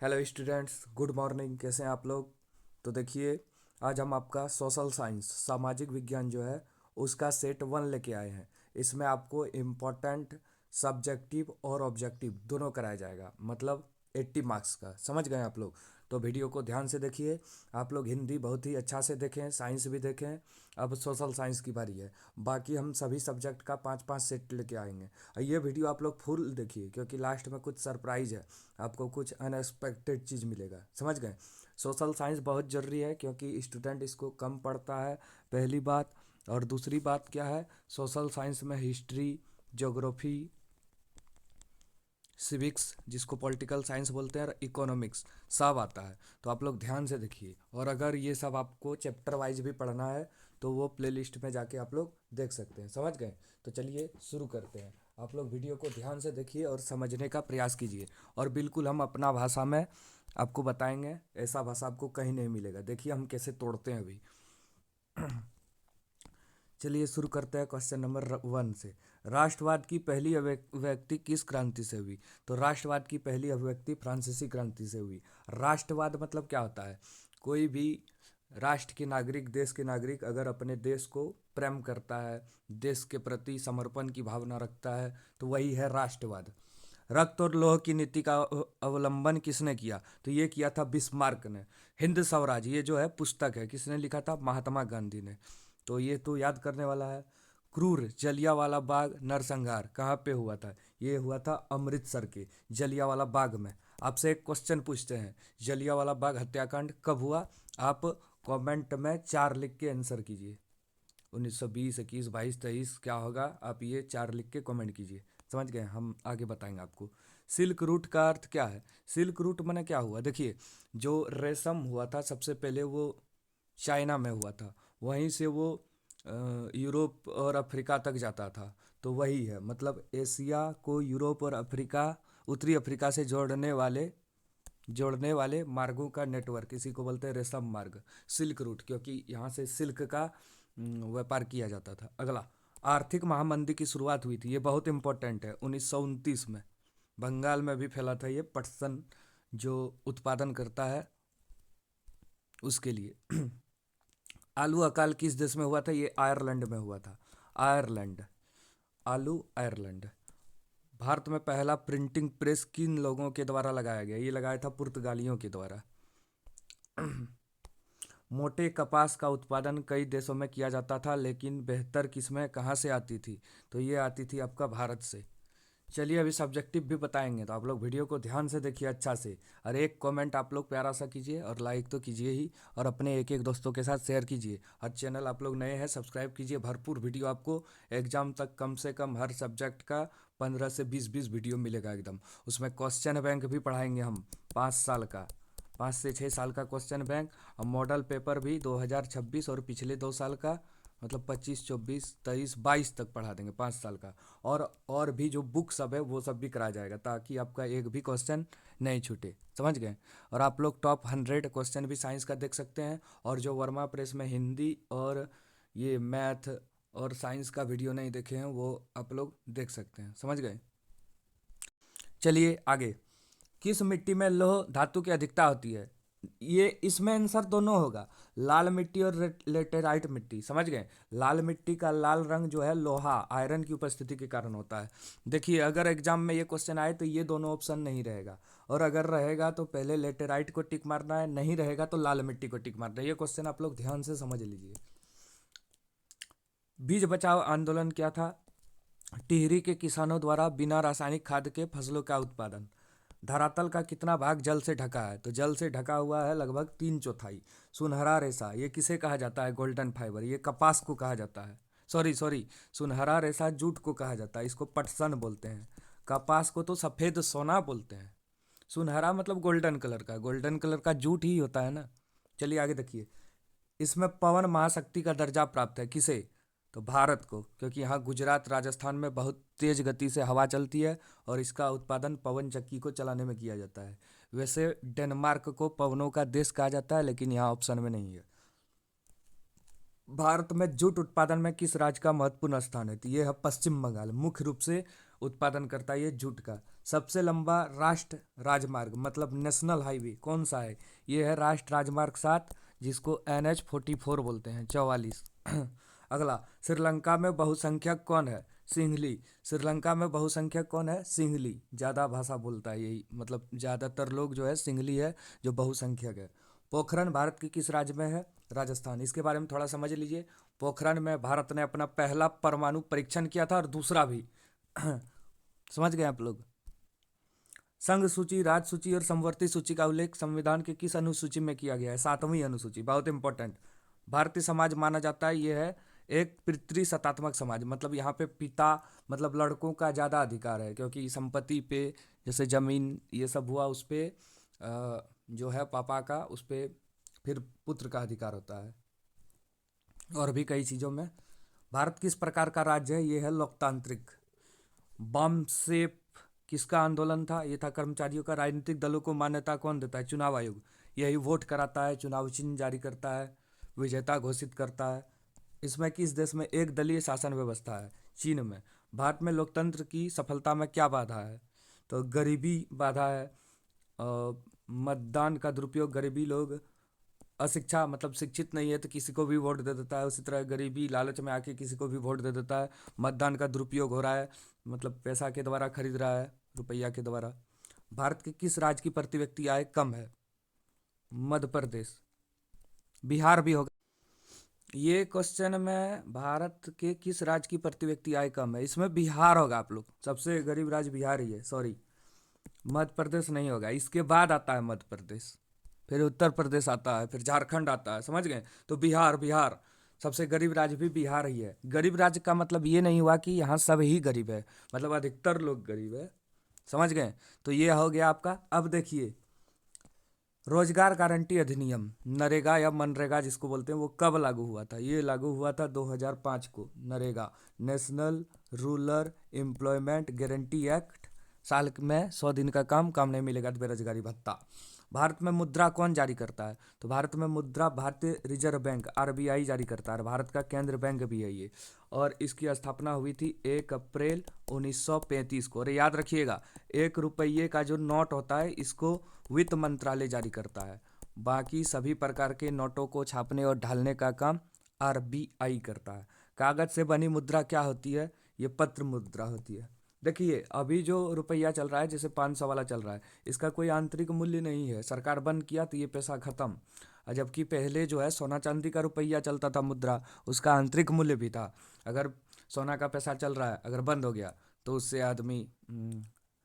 Hello students, good morning. कैसे हैं आप लोग? तो देखिए, आज हम आपका सोशल साइंस सामाजिक विज्ञान जो है उसका सेट 1 लेके आए हैं। इसमें आपको इम्पोर्टेंट सब्जेक्टिव और ऑब्जेक्टिव दोनों कराया जाएगा, मतलब 80 मार्क्स का। समझ गए आप लोग? तो वीडियो को ध्यान से देखिए। आप लोग हिंदी बहुत ही अच्छा से देखें, साइंस भी देखें। अब सोशल साइंस की बारी है। बाकी हम सभी सब्जेक्ट का 5-5 सेट लेके आएंगे। और ये वीडियो आप लोग फुल देखिए, क्योंकि लास्ट में कुछ सरप्राइज है। आपको कुछ अनएक्सपेक्टेड चीज़ मिलेगा। समझ गए? सोशल साइंस बहुत ज़रूरी है क्योंकि स्टूडेंट इसको कम पढ़ता है, पहली बात। और दूसरी बात क्या है, सोशल साइंस में हिस्ट्री, ज्योग्राफी, सिविक्स जिसको पॉलिटिकल साइंस बोलते हैं, और इकोनॉमिक्स सब आता है। तो आप लोग ध्यान से देखिए। और अगर ये सब आपको चैप्टर वाइज भी पढ़ना है तो वो प्लेलिस्ट में जाके आप लोग देख सकते हैं। समझ गए? तो चलिए शुरू करते हैं। आप लोग वीडियो को ध्यान से देखिए और समझने का प्रयास कीजिए। और बिल्कुल हम अपना भाषा में आपको बताएंगे, ऐसा भाषा आपको कहीं नहीं मिलेगा। देखिए हम कैसे तोड़ते हैं अभी। चलिए शुरू करते हैं क्वेश्चन नंबर 1 से। राष्ट्रवाद की पहली अभिव्यक्ति किस क्रांति से हुई? तो राष्ट्रवाद की पहली अभिव्यक्ति फ्रांसीसी क्रांति से हुई। राष्ट्रवाद मतलब क्या होता है? कोई भी राष्ट्र के नागरिक, देश के नागरिक अगर अपने देश को प्रेम करता है, देश के प्रति समर्पण की भावना रखता है, तो वही है राष्ट्रवाद। रक्त और लौह की नीति का अवलंबन किसने किया? तो ये किया था बिस्मार्क ने। हिंद स्वराज ये जो है पुस्तक है, किसने लिखा था? महात्मा गांधी ने। तो ये तो याद करने वाला है। क्रूर जलियांवाला बाग नरसंहार कहाँ पे हुआ था? ये हुआ था अमृतसर के जलियांवाला बाग में। आपसे एक क्वेश्चन पूछते हैं, जलियांवाला बाग हत्याकांड कब हुआ? आप कमेंट में 4 लिख के आंसर कीजिए। 1920, 21, 22, 23 क्या होगा? आप ये 4 लिख के कमेंट कीजिए। समझ गए? हम आगे बताएंगे आपको। सिल्क रूट का अर्थ क्या है? सिल्क रूट मैंने क्या हुआ? देखिए, जो रेशम हुआ था सबसे पहले वो चाइना में हुआ था। वहीं से वो यूरोप और अफ्रीका तक जाता था। तो वही है, मतलब एशिया को यूरोप और अफ्रीका, उत्तरी अफ्रीका से जोड़ने वाले मार्गों का नेटवर्क, इसी को बोलते हैं रेशम मार्ग, सिल्क रूट, क्योंकि यहाँ से सिल्क का व्यापार किया जाता था। अगला, आर्थिक महामंदी की शुरुआत हुई थी, ये बहुत इंपॉर्टेंट है, 1929 में। बंगाल में भी फैला था ये, पटसन जो उत्पादन करता है उसके लिए। आलू अकाल किस देश में हुआ था? ये आयरलैंड में हुआ था। आयरलैंड, आलू आयरलैंड। भारत में पहला प्रिंटिंग प्रेस किन लोगों के द्वारा लगाया गया? ये लगाया था पुर्तगालियों के द्वारा। मोटे कपास का उत्पादन कई देशों में किया जाता था, लेकिन बेहतर किस्में कहाँ से आती थी? तो ये आती थी आपका भारत से। चलिए अभी सब्जेक्टिव भी बताएंगे, तो आप लोग वीडियो को ध्यान से देखिए अच्छा से। और एक कमेंट आप लोग प्यारा सा कीजिए, और लाइक तो कीजिए ही, और अपने एक एक दोस्तों के साथ शेयर कीजिए। और चैनल आप लोग नए हैं, सब्सक्राइब कीजिए। भरपूर वीडियो आपको एग्जाम तक कम से कम हर सब्जेक्ट का 15 से 20 वीडियो मिलेगा एकदम। उसमें क्वेश्चन बैंक भी पढ़ाएंगे हम, 5 साल का, 5 से 6 साल का क्वेश्चन बैंक। और मॉडल पेपर भी 2026 और पिछले 2 साल का, मतलब 25, 24, 23, 22 तक पढ़ा देंगे, 5 साल का। और भी जो बुक सब है वो सब भी कराया जाएगा, ताकि आपका एक भी क्वेश्चन नहीं छूटे। समझ गए? और आप लोग टॉप 100 क्वेश्चन भी साइंस का देख सकते हैं। और जो वर्मा प्रेस में हिंदी और ये मैथ और साइंस का वीडियो नहीं देखे हैं वो आप लोग देख सकते हैं। समझ गए? चलिए आगे। किस मिट्टी में लौह धातु की अधिकता होती है? ये इसमें आंसर दोनों होगा, लाल मिट्टी और लेटेराइट मिट्टी। समझ गए? लाल मिट्टी का लाल रंग जो है लोहा, आयरन की उपस्थिति के कारण होता है। देखिए अगर एग्जाम में ये क्वेश्चन आए तो ये दोनों ऑप्शन नहीं रहेगा, और अगर रहेगा तो पहले लेटेराइट को टिक मारना है, नहीं रहेगा तो लाल मिट्टी को टिक मारना है। ये क्वेश्चन आप लोग ध्यान से समझ लीजिए। बीज बचाओ आंदोलन क्या था? टिहरी के किसानों द्वारा बिना रासायनिक खाद के फसलों का उत्पादन। धरातल का कितना भाग जल से ढका है? तो जल से ढका हुआ है लगभग 3/4। सुनहरा रेशा ये किसे कहा जाता है? गोल्डन फाइबर, ये कपास को कहा जाता है। सॉरी सॉरी, सुनहरा रेशा जूट को कहा जाता है, इसको पटसन बोलते हैं। कपास को तो सफ़ेद सोना बोलते हैं। सुनहरा मतलब गोल्डन कलर का, गोल्डन कलर का जूट ही होता है ना। चलिए आगे देखिए। इसमें पवन महाशक्ति का दर्जा प्राप्त है किसे? तो भारत को, क्योंकि यहाँ गुजरात राजस्थान में बहुत तेज गति से हवा चलती है, और इसका उत्पादन पवन चक्की को चलाने में किया जाता है। वैसे डेनमार्क को पवनों का देश कहा जाता है, लेकिन यहाँ ऑप्शन में नहीं है। भारत में जूट उत्पादन में किस राज्य का महत्वपूर्ण स्थान है? तो ये है पश्चिम बंगाल, मुख्य रूप से उत्पादन करता है ये जूट का। सबसे लंबा राष्ट्र राजमार्ग मतलब नेशनल हाईवे कौन सा है? ये है राष्ट्र राजमार्ग 7, जिसको NH 44 बोलते हैं, 44। अगला, श्रीलंका में बहुसंख्यक कौन है? सिंहली। श्रीलंका में बहुसंख्यक कौन है? सिंहली। ज़्यादा भाषा बोलता है यही, मतलब ज़्यादातर लोग जो है सिंहली है जो बहुसंख्यक है। पोखरण भारत के किस राज्य में है? राजस्थान। इसके बारे में थोड़ा समझ लीजिए। पोखरण में भारत ने अपना पहला परमाणु परीक्षण किया था और दूसरा भी। समझ गए आप लोग? संघ सूची, राज सूची और समवर्ती सूची का उल्लेख संविधान के किस अनुसूची में किया गया है? 7वीं अनुसूची। बहुत इंपॉर्टेंट। भारतीय समाज माना जाता है ये है एक पितृसत्तात्मक समाज, मतलब यहाँ पे पिता मतलब लड़कों का ज़्यादा अधिकार है, क्योंकि संपत्ति पे जैसे जमीन ये सब हुआ उस पे जो है पापा का, उस पे फिर पुत्र का अधिकार होता है, और भी कई चीज़ों में। भारत किस प्रकार का राज्य है? ये है लोकतांत्रिक। बामसेफ किसका आंदोलन था? ये था कर्मचारियों का। राजनीतिक दलों को मान्यता कौन देता है? चुनाव आयोग। यही वोट कराता है, चुनाव चिन्ह जारी करता है, विजेता घोषित करता है। इसमें किस देश में एक दलीय शासन व्यवस्था है? चीन में। भारत में लोकतंत्र की सफलता में क्या बाधा है? तो गरीबी बाधा है, मतदान का दुरुपयोग, गरीबी लोग, अशिक्षा मतलब शिक्षित नहीं है तो किसी को भी वोट दे देता है, उसी तरह गरीबी लालच में आके किसी को भी वोट दे देता है। मतदान का दुरुपयोग हो रहा है, मतलब पैसा के द्वारा खरीद रहा है, रुपया के द्वारा। भारत के किस राज्य की प्रति व्यक्ति आय कम है? मध्य प्रदेश। बिहार भी होगा। ये क्वेश्चन में भारत के किस राज्य की प्रति व्यक्ति आय कम है, इसमें बिहार होगा। आप लोग, सबसे गरीब राज्य बिहार ही है, सॉरी मध्य प्रदेश नहीं होगा। इसके बाद आता है मध्य प्रदेश, फिर उत्तर प्रदेश आता है, फिर झारखंड आता है। समझ गए? तो बिहार, बिहार सबसे गरीब राज्य भी बिहार ही है। गरीब राज्य का मतलब ये नहीं हुआ कि यहाँ सब ही गरीब है, मतलब अधिकतर लोग गरीब है। समझ गए? तो ये हो गया आपका। अब देखिए, रोजगार गारंटी अधिनियम नरेगा या मनरेगा जिसको बोलते हैं, वो कब लागू हुआ था? ये लागू हुआ था 2005 को। NREGA, national rural employment guarantee act. साल में 100 दिन का काम, काम नहीं मिलेगा तो बेरोजगारी भत्ता। भारत में मुद्रा कौन जारी करता है? तो भारत में मुद्रा भारतीय रिजर्व बैंक RBI जारी करता है। भारत का केंद्र बैंक भी है ये, और इसकी स्थापना हुई थी 1 अप्रैल 1935 को। और याद रखिएगा, 1 रुपये का जो नोट होता है इसको वित्त मंत्रालय जारी करता है। बाकी सभी प्रकार के नोटों को छापने और ढालने का काम RBI करता है। कागज से बनी मुद्रा क्या होती है? ये पत्र मुद्रा होती है। देखिए, अभी जो रुपया चल रहा है, जैसे 500 वाला चल रहा है, इसका कोई आंतरिक मूल्य नहीं है। सरकार बंद किया तो ये पैसा खत्म। और जबकि पहले जो है सोना चांदी का रुपया चलता था, मुद्रा, उसका आंतरिक मूल्य भी था। अगर सोना का पैसा चल रहा है, अगर बंद हो गया तो उससे आदमी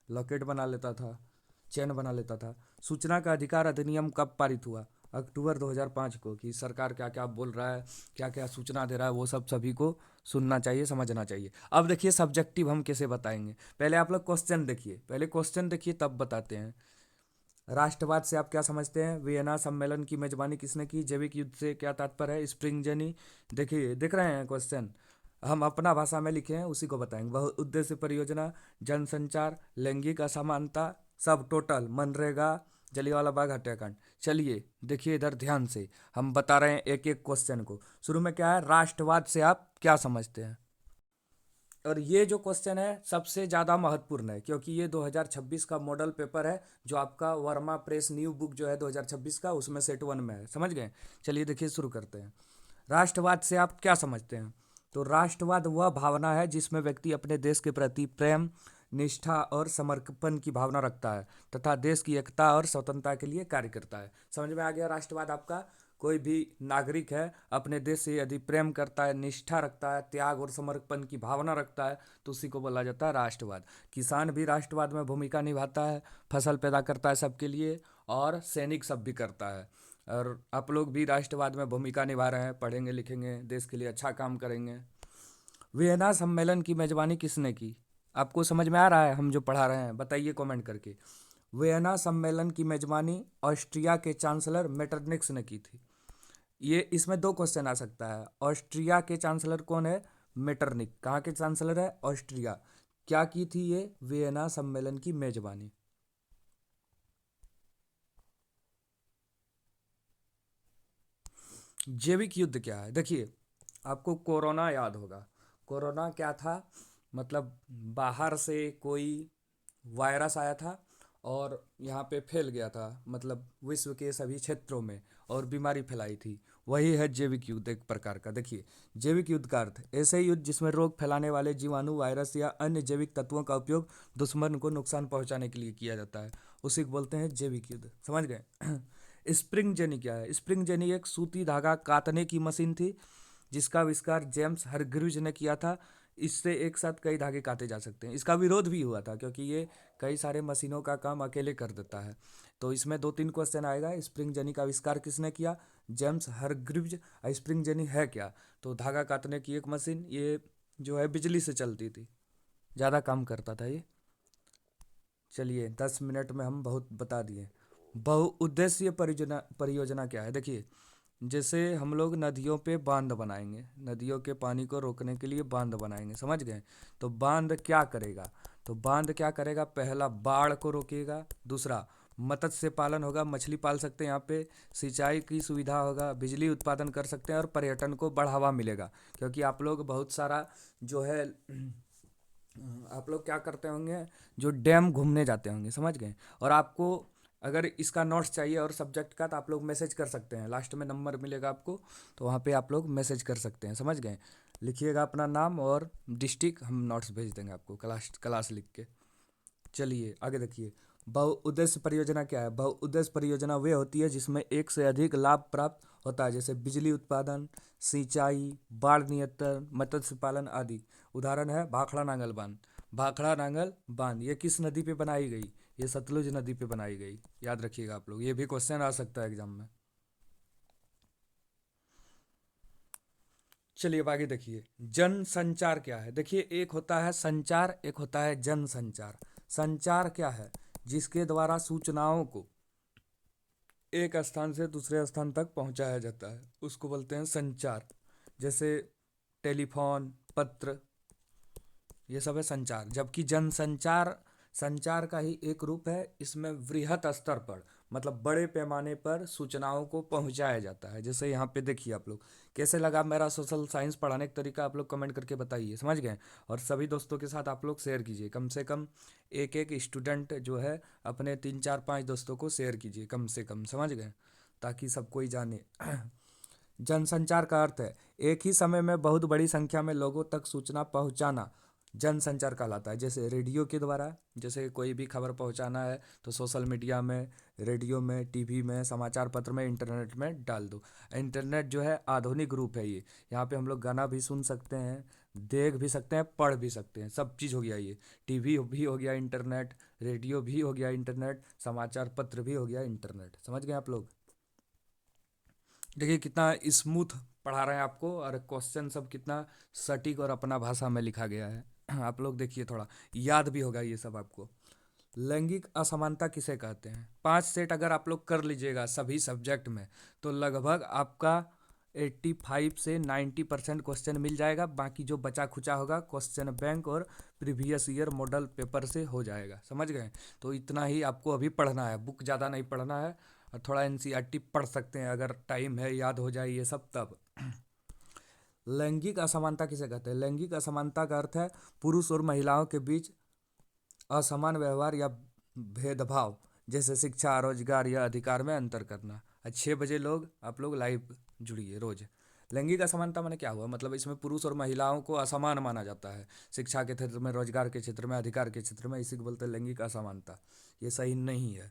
लॉकेट बना लेता था, चैन बना लेता था। सूचना का अधिकार अधिनियम कब पारित हुआ? अक्टूबर 2005 को। कि सरकार क्या क्या बोल रहा है, क्या क्या सूचना दे रहा है, वो सब सभी को सुनना चाहिए, समझना चाहिए। अब देखिए सब्जेक्टिव हम कैसे बताएंगे। पहले आप लोग क्वेश्चन देखिए, पहले क्वेश्चन देखिए तब बताते हैं। राष्ट्रवाद से आप क्या समझते हैं? वियना सम्मेलन की मेजबानी किसने की? जैविक युद्ध से क्या तात्पर्य है? स्प्रिंग जनी। देखिए, देख रहे हैं क्वेश्चन, हम अपना भाषा में लिखे हैं उसी को बताएंगे। बहुउद्देश्य परियोजना, जनसंचार, लैंगिक असमानता, सब टोटल, मनरेगा, जलियांवाला बाग हत्याकांड। चलिए देखिए इधर ध्यान से, हम बता रहे हैं एक एक क्वेश्चन को। शुरू में क्या है? राष्ट्रवाद से आप क्या समझते हैं? और ये जो क्वेश्चन है सबसे ज़्यादा महत्वपूर्ण है, क्योंकि ये 2026 का मॉडल पेपर है, जो आपका वर्मा प्रेस न्यू बुक जो है 2026 का, उसमें सेट 1 में है। समझ गए? चलिए देखिए शुरू करते हैं। राष्ट्रवाद से आप क्या समझते हैं? तो राष्ट्रवाद वह भावना है जिसमें व्यक्ति अपने देश के प्रति प्रेम, निष्ठा और समर्पण की भावना रखता है तथा देश की एकता और स्वतंत्रता के लिए कार्य करता है। समझ में आ गया राष्ट्रवाद आपका? कोई भी नागरिक है अपने देश से यदि प्रेम करता है, निष्ठा रखता है, त्याग और समर्पण की भावना रखता है, तो उसी को बोला जाता है राष्ट्रवाद। किसान भी राष्ट्रवाद में भूमिका निभाता है, फसल पैदा करता है सबके लिए, और सैनिक सब भी करता है। और आप लोग भी राष्ट्रवाद में भूमिका निभा रहे हैं, पढ़ेंगे लिखेंगे, देश के लिए अच्छा काम करेंगे। वियना सम्मेलन की मेजबानी किसने की? आपको समझ में आ रहा है हम जो पढ़ा रहे हैं? बताइए कमेंट करके। वियना सम्मेलन की मेजबानी ऑस्ट्रिया के चांसलर मेटरनिक्स ने की थी। ये इसमें दो क्वेश्चन आ सकता है। ऑस्ट्रिया के चांसलर कौन है? मेटरनिक। कहाँ के चांसलर है? ऑस्ट्रिया। क्या की थी ये? वियना सम्मेलन की मेजबानी। जैविक युद्ध क्या है? देखिए, आपको कोरोना याद होगा। कोरोना क्या था? मतलब बाहर से कोई वायरस आया था और यहाँ पे फैल गया था, मतलब विश्व के सभी क्षेत्रों में, और बीमारी फैलाई थी। वही है जैविक युद्ध एक प्रकार का। देखिए, जैविक युद्ध का अर्थ ऐसे युद्ध जिसमें रोग फैलाने वाले जीवाणु, वायरस या अन्य जैविक तत्वों का उपयोग दुश्मन को नुकसान पहुंचाने के लिए किया जाता है, उसी को बोलते हैं जैविक युद्ध। समझ गए? स्प्रिंग जेनी क्या है? स्प्रिंग जेनी एक सूती धागा काटने की मशीन थी जिसका आविष्कार जेम्स हरग्रीव्ज ने किया था। इससे एक साथ कई धागे काटे जा सकते हैं। इसका विरोध भी हुआ था क्योंकि ये कई सारे मशीनों का काम अकेले कर देता है। तो इसमें दो तीन क्वेश्चन आएगा। स्प्रिंग जेनी का आविष्कार किसने किया? James Hargreaves. स्प्रिंग जेनी है क्या? तो धागा काटने की एक मशीन, ये जो है बिजली से चलती थी, ज़्यादा काम करता था ये। चलिए, 10 मिनट में हम बहुत बता दिए। बहुउद्देशीय परियोजना परियोजना क्या है? देखिए, जैसे हम लोग नदियों पे बांध बनाएंगे, नदियों के पानी को रोकने के लिए बांध बनाएंगे, समझ गए? तो बांध क्या करेगा? तो बांध क्या करेगा? पहला, बाढ़ को रोकेगा। दूसरा, मत्स्य पालन होगा, मछली पाल सकते हैं यहाँ पे। सिंचाई की सुविधा होगा, बिजली उत्पादन कर सकते हैं, और पर्यटन को बढ़ावा मिलेगा। क्योंकि आप लोग बहुत सारा जो है आप लोग क्या करते होंगे, जो डैम घूमने जाते होंगे, समझ गए? और आपको अगर इसका नोट्स चाहिए और सब्जेक्ट का, तो आप लोग मैसेज कर सकते हैं, लास्ट में नंबर मिलेगा आपको, तो वहाँ पे आप लोग मैसेज कर सकते हैं, समझ गए? लिखिएगा अपना नाम और डिस्ट्रिक्ट, हम नोट्स भेज देंगे आपको क्लास क्लास लिख के। चलिए आगे देखिए। बहुउद्देश्य परियोजना क्या है? बहुउद्देश्य परियोजना वे होती है जिसमें एक से अधिक लाभ प्राप्त होता है, जैसे बिजली उत्पादन, सिंचाई, बाढ़ नियंत्रण, मत्स्य पालन आदि। उदाहरण है भाखड़ा नांगल बांध। भाखड़ा नांगल बांध ये किस नदी पे बनाई गई? ये सतलुज नदी पे बनाई गई। याद रखिएगा आप लोग, ये भी क्वेश्चन आ सकता है एग्जाम में। चलिए अब आगे देखिए, जन संचार क्या है? देखिए, एक होता है संचार, एक होता है जन संचार। संचार क्या है? जिसके द्वारा सूचनाओं को एक स्थान से दूसरे स्थान तक पहुंचाया जाता है, उसको बोलते हैं संचार। जैसे टेलीफोन, पत्र, ये सब है संचार। जबकि जनसंचार संचार का ही एक रूप है। इसमें वृहत स्तर पर, मतलब बड़े पैमाने पर सूचनाओं को पहुंचाया जाता है। जैसे यहाँ पे देखिए आप लोग, कैसे लगा मेरा सोशल साइंस पढ़ाने का तरीका, आप लोग कमेंट करके बताइए, समझ गए? और सभी दोस्तों के साथ आप लोग शेयर कीजिए, कम से कम एक एक स्टूडेंट जो है अपने 3 4 5 दोस्तों को शेयर कीजिए कम से कम, समझ गए? ताकि सब कोई जाने। जनसंचार का अर्थ है एक ही समय में बहुत बड़ी संख्या में लोगों तक सूचना पहुंचाना, जनसंचार कहलाता है। जैसे रेडियो के द्वारा, जैसे कोई भी खबर पहुंचाना है तो सोशल मीडिया में, रेडियो में, टीवी में, समाचार पत्र में, इंटरनेट में डाल दो। इंटरनेट जो है आधुनिक रूप है ये। यहाँ पे हम लोग गाना भी सुन सकते हैं, देख भी सकते हैं, पढ़ भी सकते हैं, सब चीज़ हो गया ये। टीवी भी हो गया इंटरनेट, रेडियो भी हो गया इंटरनेट, समाचार पत्र भी हो गया इंटरनेट, समझ गए आप लोग? देखिए कितना स्मूथ पढ़ा रहे हैं आपको, और क्वेश्चन सब कितना सटीक और अपना भाषा में लिखा गया है। आप लोग देखिए, थोड़ा याद भी होगा ये सब आपको। लैंगिक असमानता किसे कहते हैं? 5 सेट अगर आप लोग कर लीजिएगा सभी सब्जेक्ट में, तो लगभग आपका 85 से 90% क्वेश्चन मिल जाएगा। बाकी जो बचा खुचा होगा क्वेश्चन बैंक और प्रीवियस ईयर मॉडल पेपर से हो जाएगा, समझ गए? तो इतना ही आपको अभी पढ़ना है, बुक ज़्यादा नहीं पढ़ना है। और थोड़ा एनसीईआरटी पढ़ सकते हैं अगर टाइम है, याद हो जाए ये सब तब। लैंगिक असमानता किसे कहते हैं? लैंगिक असमानता का अर्थ है पुरुष और महिलाओं के बीच असमान व्यवहार या भेदभाव, जैसे शिक्षा, रोजगार या अधिकार में अंतर करना। 6 बजे लोग आप लोग लाइव जुड़िए रोज। लैंगिक असमानता माने क्या हुआ? मतलब इसमें पुरुष और महिलाओं को असमान माना जाता है, शिक्षा के क्षेत्र में, रोजगार के क्षेत्र में, अधिकार के क्षेत्र में, इसी को बोलते हैं लैंगिक असमानता। ये सही नहीं है।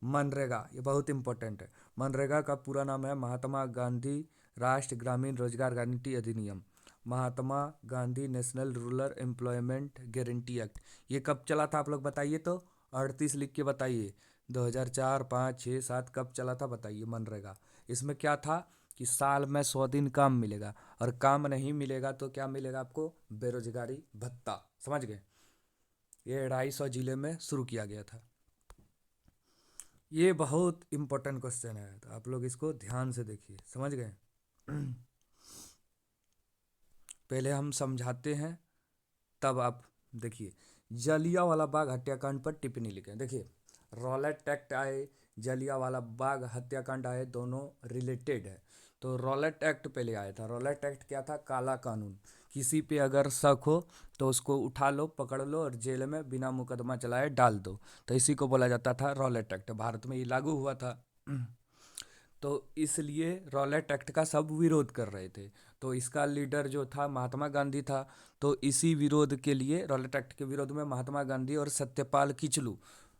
मनरेगा, ये बहुत इंपॉर्टेंट है। मनरेगा का पूरा नाम है महात्मा गांधी राष्ट्रीय ग्रामीण रोजगार गारंटी अधिनियम, Mahatma Gandhi national rural employment guarantee act. ये कब चला था आप लोग बताइए तो? 38 लिख के बताइए। 2004, 5, 6, 7 कब चला था बताइए मनरेगा? इसमें क्या था कि साल में 100 दिन काम मिलेगा, और काम नहीं मिलेगा तो क्या मिलेगा आपको? बेरोजगारी भत्ता, समझ गए? ये 250 जिले में शुरू किया गया था। ये बहुत इंपॉर्टेंट क्वेश्चन है, तो आप लोग इसको ध्यान से देखिए, समझ गए? पहले हम समझाते हैं, तब आप देखिए। जलियांवाला बाग हत्याकांड पर टिप्पणी लिखें। देखिए, रॉलेट एक्ट आए, जलियांवाला बाग हत्याकांड आए, दोनों रिलेटेड है। तो रॉलेट एक्ट पहले आया था। रॉलेट एक्ट क्या था? काला कानून। किसी पे अगर शक हो तो उसको उठा लो, पकड़ लो और जेल में बिना मुकदमा चलाए डाल दो। तो इसी को बोला जाता था रॉलेट एक्ट। भारत में ये लागू हुआ था। तो इसलिए रॉलेट एक्ट का सब विरोध कर रहे थे। तो इसका लीडर जो था महात्मा गांधी था। तो इसी विरोध के लिए, रॉलेट एक्ट के विरोध में महात्मा गांधी और सत्यपाल किचलू,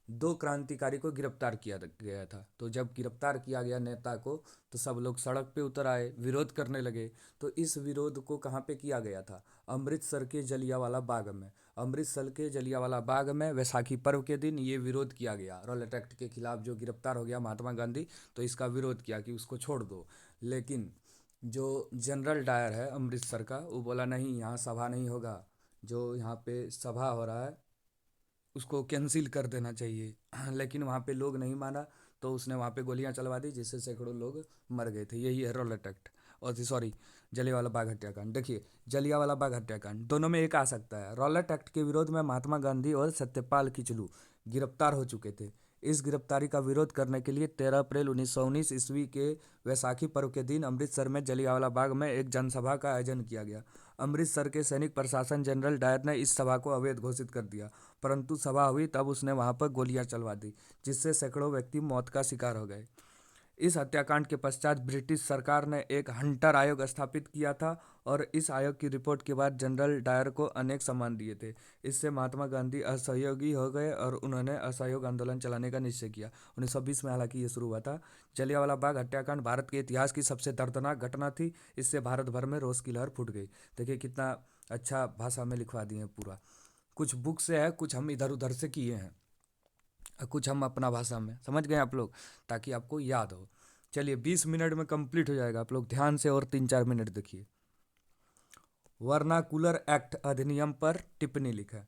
दो क्रांतिकारी को गिरफ्तार किया गया था। तो जब गिरफ्तार किया गया नेता को, तो सब लोग सड़क पे उतर आए, विरोध करने लगे। तो इस विरोध को कहाँ पे किया गया था? अमृतसर के जलियांवाला बाग में। अमृतसर के जलियांवाला बाग में वैसाखी पर्व के दिन ये विरोध किया गया। रॉलेट एक्ट के खिलाफ जो गिरफ्तार हो गया महात्मा गांधी, तो इसका विरोध किया कि उसको छोड़ दो। लेकिन जो जनरल डायर है अमृतसर का, वो बोला नहीं, यहाँ सभा नहीं होगा। जो यहाँ पे सभा हो रहा है उसको कैंसिल कर देना चाहिए। लेकिन वहाँ पे लोग नहीं माना, तो उसने वहाँ पे गोलियां चलवा दी, जिससे सैकड़ों लोग मर गए थे। यही है रॉलेट एक्ट। और सॉरी, जलियांवाला बाग हत्याकांड। देखिए, जलियांवाला बाग हत्याकांड दोनों में एक आ सकता है। रॉलेट एक्ट के विरोध में महात्मा गांधी और सत्यपाल किचलू गिरफ्तार हो चुके थे। इस गिरफ्तारी का विरोध करने के लिए 13 अप्रैल 1919 ईस्वी के वैसाखी पर्व के दिन अमृतसर में जलियांवाला बाग में एक जनसभा का आयोजन किया गया। अमृतसर के सैनिक प्रशासन जनरल डायर ने इस सभा को अवैध घोषित कर दिया। परंतु सभा हुई तब उसने वहां पर गोलियां चलवा दी, जिससे सैकड़ों व्यक्ति मौत का शिकार हो गए। इस हत्याकांड के पश्चात ब्रिटिश सरकार ने एक हंटर आयोग स्थापित किया था और इस आयोग की रिपोर्ट के बाद जनरल डायर को अनेक सम्मान दिए थे। इससे महात्मा गांधी असहयोगी हो गए और उन्होंने असहयोग आंदोलन चलाने का निश्चय किया। 1920 में हालांकि ये शुरू हुआ था। जलियांवाला बाग हत्याकांड भारत के इतिहास की सबसे दर्दनाक घटना थी। इससे भारत भर में रोष की लहर फूट गई। देखिए कितना अच्छा भाषा में लिखवा दिए हैं पूरा। कुछ बुक से है, कुछ हम इधर उधर से किए हैं, और कुछ हम अपना भाषा में। समझ गए आप लोग? ताकि आपको याद हो। चलिए 20 मिनट में कंप्लीट हो जाएगा, आप लोग ध्यान से और 3-4 मिनट देखिए। वर्नाकुलर एक्ट अधिनियम पर टिप्पणी लिखें।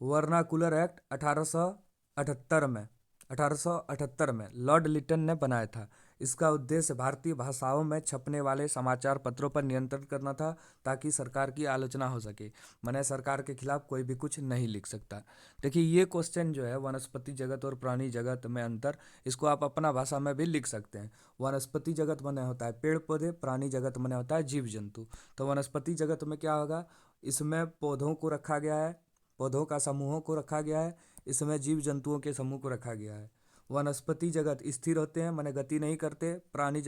वर्नाकुलर एक्ट 1878 में लॉर्ड लिटन ने बनाया था। इसका उद्देश्य भारतीय भाषाओं में छपने वाले समाचार पत्रों पर नियंत्रण करना था, ताकि सरकार की आलोचना हो सके। माने सरकार के खिलाफ कोई भी कुछ नहीं लिख सकता। देखिए ये क्वेश्चन जो है, वनस्पति जगत और प्राणी जगत में अंतर, इसको आप अपना भाषा में भी लिख सकते हैं। वनस्पति जगत माने होता है पेड़ पौधे, प्राणी जगत माने होता है जीव जंतु। तो वनस्पति जगत में क्या होगा? इसमें पौधों को रखा गया है, पौधों का समूहों को रखा गया है। इसमें जीव जंतुओं के समूह को रखा गया है। वनस्पति जगत स्थिर होते हैं, माने गति नहीं करते। प्राणी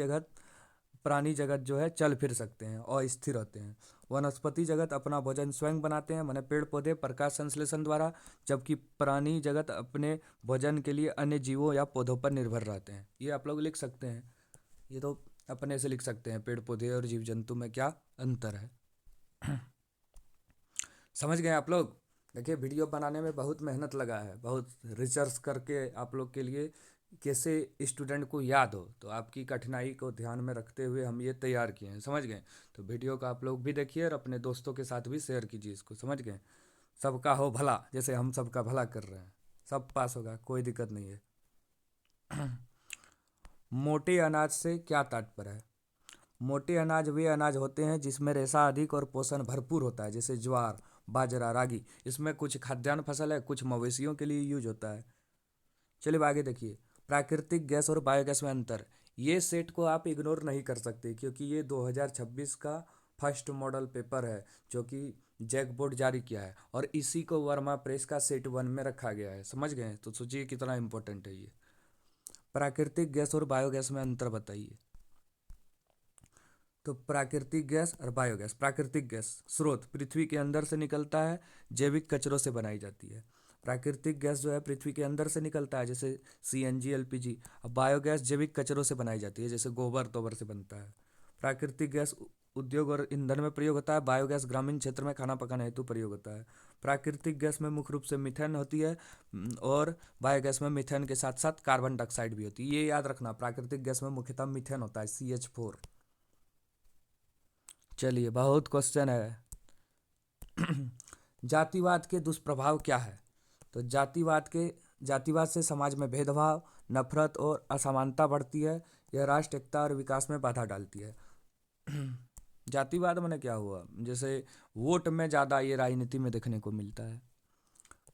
जगत जो है चल फिर सकते हैं और स्थिर होते हैं। वनस्पति जगत अपना भोजन स्वयं बनाते हैं, माने पेड़ पौधे प्रकाश संश्लेषण द्वारा। जबकि प्राणी जगत अपने भोजन के लिए अन्य जीवों या पौधों पर निर्भर रहते हैं। ये आप लोग लिख सकते हैं। ये तो अपने से लिख सकते हैं, पेड़ पौधे और जीव जंतु में क्या अंतर है। समझ गए आप लोग? देखिए वीडियो बनाने में बहुत मेहनत लगा है, बहुत रिसर्च करके आप लोग के लिए कैसे स्टूडेंट को याद हो। तो आपकी कठिनाई को ध्यान में रखते हुए हम ये तैयार किए हैं। समझ गए? तो वीडियो का आप लोग भी देखिए और अपने दोस्तों के साथ भी शेयर कीजिए इसको। समझ गए? सबका हो भला, जैसे हम सबका भला कर रहे हैं। सब पास होगा, कोई दिक्कत नहीं है। मोटे अनाज से क्या तात्पर्य है? मोटे अनाज वे अनाज होते हैं जिसमें रेशा अधिक और पोषण भरपूर होता है, जैसे ज्वार, बाजरा, रागी। इसमें कुछ खाद्यान्न फसल है, कुछ मवेशियों के लिए यूज होता है। चलिए अब आगे देखिए। प्राकृतिक गैस और बायोगैस में अंतर। ये सेट को आप इग्नोर नहीं कर सकते, क्योंकि ये 2026 का फर्स्ट मॉडल पेपर है, जो कि जैक बोर्ड जारी किया है, और इसी को वर्मा प्रेस का सेट 1 में रखा गया है। समझ गए? तो सोचिए कितना इंपॉर्टेंट है ये। प्राकृतिक गैस और बायोगैस में अंतर बताइए। तो प्राकृतिक गैस और बायोगैस। प्राकृतिक गैस स्रोत पृथ्वी के अंदर से निकलता है, जैविक कचरों से बनाई जाती है। प्राकृतिक गैस जो है पृथ्वी के अंदर से निकलता है, जैसे सीएनजी, एलपीजी। अब बायोगैस जैविक कचरों से बनाई जाती है, जैसे गोबर तोबर से बनता है। प्राकृतिक गैस उद्योग और ईंधन में प्रयोग होता है। बायोगैस ग्रामीण क्षेत्र में खाना पकाने हेतु प्रयोग होता है। प्राकृतिक गैस में मुख्य रूप से मीथेन होती है, और बायोगैस में मीथेन के साथ साथ कार्बन डाइऑक्साइड भी होती है। ये याद रखना, प्राकृतिक गैस में मुख्यतः मीथेन होता है, CH4। चलिए बहुत क्वेश्चन है। जातिवाद के दुष्प्रभाव क्या है? तो जातिवाद से समाज में भेदभाव, नफरत और असमानता बढ़ती है। यह राष्ट्र एकता और विकास में बाधा डालती है। जातिवाद माने क्या हुआ? जैसे वोट में ज़्यादा, ये राजनीति में देखने को मिलता है।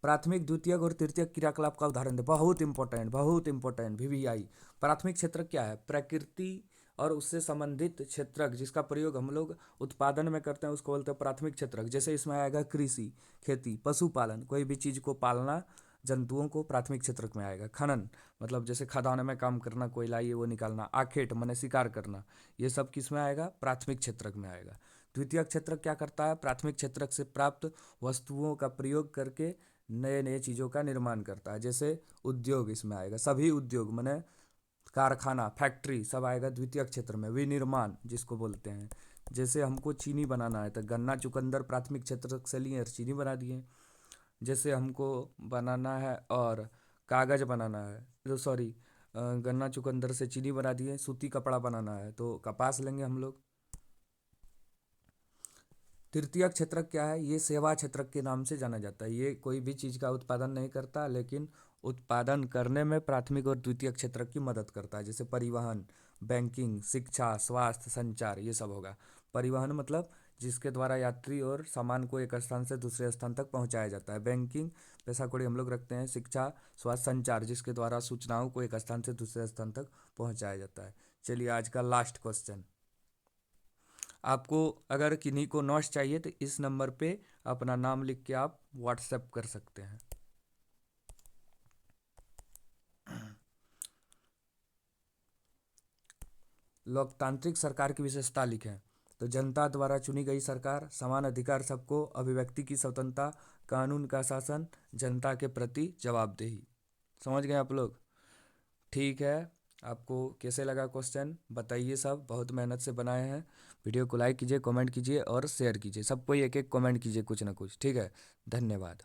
प्राथमिक, द्वितीयक और तृतीयक क्रियाकलाप का उदाहरण दे। बहुत इंपॉर्टेंट, बहुत इंपॉर्टेंट। VVI। प्राथमिक क्षेत्र क्या है? प्रकृति और उससे संबंधित क्षेत्रक जिसका प्रयोग हम लोग उत्पादन में करते हैं उसको बोलते हैं प्राथमिक क्षेत्रक। जैसे इसमें आएगा कृषि, खेती, पशुपालन, कोई भी चीज़ को पालना, जंतुओं को प्राथमिक क्षेत्रक में आएगा। खनन मतलब जैसे खदान में काम करना, कोयला ये वो निकालना। आखेट माने शिकार करना, ये सब किस में आएगा? प्राथमिक क्षेत्रक में आएगा। द्वितीयक क्षेत्रक क्या करता है? प्राथमिक क्षेत्रक से प्राप्त वस्तुओं का प्रयोग करके नए नए चीज़ों का निर्माण करता है। जैसे उद्योग इसमें आएगा, सभी उद्योग माने कारखाना, फैक्ट्री सब आएगा द्वितीयक क्षेत्र में। विनिर्माण जिसको बोलते हैं, जैसे हमको चीनी बनाना है तो गन्ना चुकंदर प्राथमिक क्षेत्रक से लिए और चीनी बना दिए। जैसे हमको बनाना है और कागज़ बनाना है तो सॉरी गन्ना चुकंदर से चीनी बना दिए। सूती कपड़ा बनाना है तो कपास लेंगे हम लोग। तृतीयक क्षेत्रक क्या है? ये सेवा क्षेत्रक के नाम से जाना जाता है। ये कोई भी चीज़ का उत्पादन नहीं करता, लेकिन उत्पादन करने में प्राथमिक और द्वितीयक क्षेत्रक की मदद करता है। जैसे परिवहन, बैंकिंग, शिक्षा, स्वास्थ्य, संचार, ये सब होगा। परिवहन मतलब जिसके द्वारा यात्री और सामान को एक स्थान से दूसरे स्थान तक पहुंचाया जाता है। बैंकिंग पैसा कौड़ी हम लोग रखते हैं। शिक्षा, स्वास्थ्य, संचार जिसके द्वारा सूचनाओं को एक स्थान से दूसरे स्थान तक पहुंचाया जाता है। चलिए आज का लास्ट क्वेश्चन। आपको अगर किन्हीं को नोट्स चाहिए तो इस नंबर पे अपना नाम लिख के आप व्हाट्सएप कर सकते हैं। लोकतांत्रिक सरकार की विशेषता लिखें। तो जनता द्वारा चुनी गई सरकार, समान अधिकार सबको, अभिव्यक्ति की स्वतंत्रता, कानून का शासन, जनता के प्रति जवाबदेही। समझ गए आप लोग? ठीक है, आपको कैसे लगा क्वेश्चन बताइए। सब बहुत मेहनत से बनाए हैं। वीडियो को लाइक कीजिए, कमेंट कीजिए और शेयर कीजिए। सबको एक एक कमेंट कीजिए कुछ ना कुछ। ठीक है, धन्यवाद।